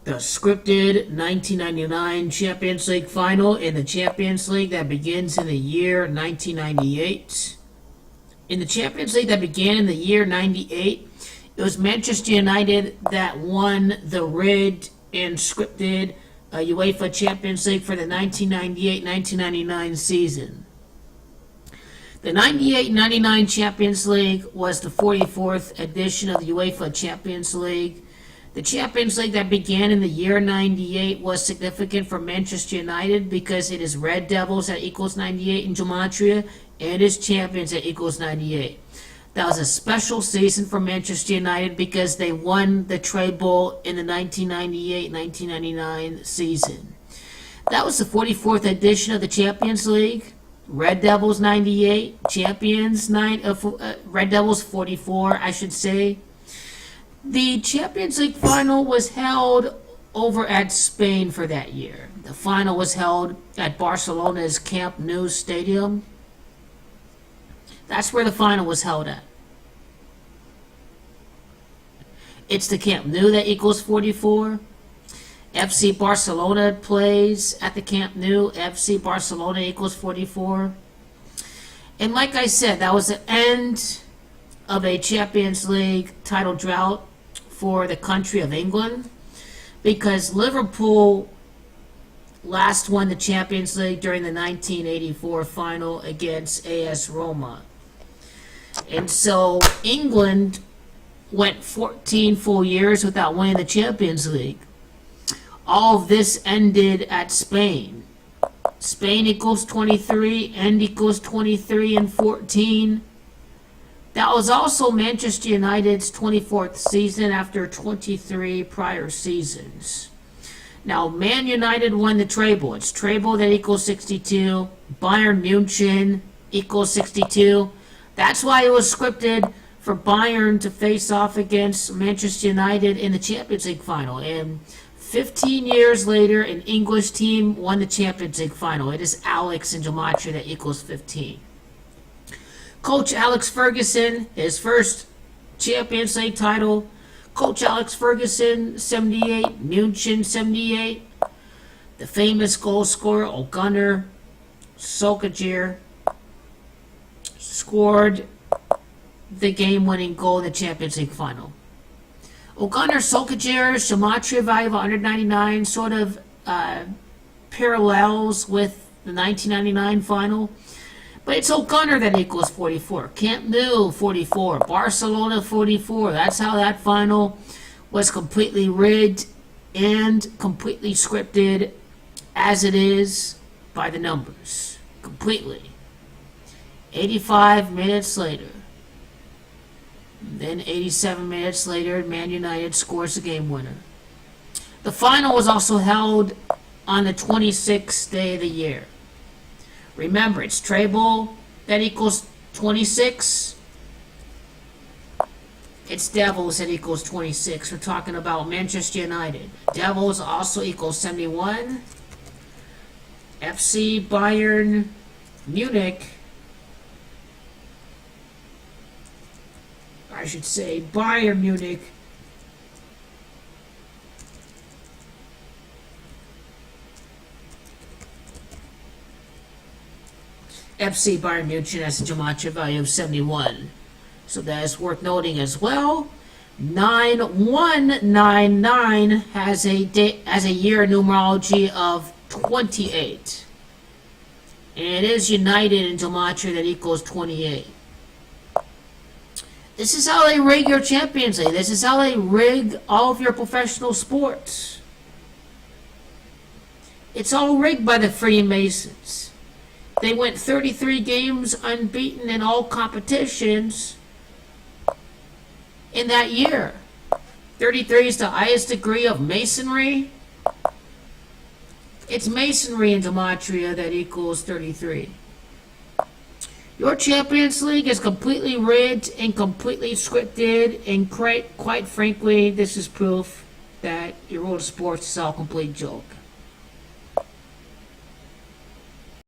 the scripted 1999 Champions League final in the Champions League that begins in the year 1998. In the Champions League that began in the year 98, it was Manchester United that won the rigged and scripted UEFA Champions League for the 1998-1999 season. The 98-99 Champions League was the 44th edition of the UEFA Champions League. The Champions League that began in the year 98 was significant for Manchester United because it is Red Devils that equals 98 in Gematria and is Champions that equals 98. That was a special season for Manchester United because they won the treble in the 1998-1999 season. That was the 44th edition of the Champions League. Red Devils 98, Champions Red Devils 44, I should say. The Champions League final was held over at Spain for that year. The final was held at Barcelona's Camp Nou Stadium. That's where the final was held at. It's the Camp Nou that equals 44. FC Barcelona plays at the Camp Nou. FC Barcelona equals 44. And like I said, that was the end of a Champions League title drought for the country of England, because Liverpool last won the Champions League during the 1984 final against AS Roma. And so England went 14 full years without winning the Champions League. All of this ended at Spain. Spain equals 23, and equals 23 and 14. That was also Manchester United's 24th season after 23 prior seasons. Now, Man United won the treble. It's treble that equals 62. Bayern Munchen equals 62. That's why it was scripted for Bayern to face off against Manchester United in the Champions League final. And 15 years later, an English team won the Champions League final. It is Alex and Gematria that equals 15. Coach Alex Ferguson, his first Champions League title. Coach Alex Ferguson, 78. Munchen, 78. The famous goal scorer, Gunnar Solskjaer, scored the game-winning goal in the Champions League final. Gunnar Solskjaer's Gematria value of 199 sort of parallels with the 1999 final. But it's Gunnar that equals 44. Camp Nou 44. Barcelona 44. That's how that final was completely rigged and completely scripted as it is by the numbers. Completely. 85 minutes later. Then 87 minutes later, Man United scores the game winner. The final was also held on the 26th day of the year. Remember, it's treble that equals 26. It's Devils that equals 26. We're talking about Manchester United. Devils also equals 71. FC Bayern Munich, I should say Bayern Munich, FC Bayern Munchen has a Gematria value of 71. So that is worth noting as well. 9199 has a year numerology of 28. And it is United in Gematria that equals 28. This is how they rig your Champions League. This is how they rig all of your professional sports. It's all rigged by the Freemasons. They went 33 games unbeaten in all competitions in that year. 33 is the highest degree of masonry. It's masonry in Gematria that equals 33. Your Champions League is completely rigged and completely scripted, and quite frankly, this is proof that your world of sports is all a complete joke.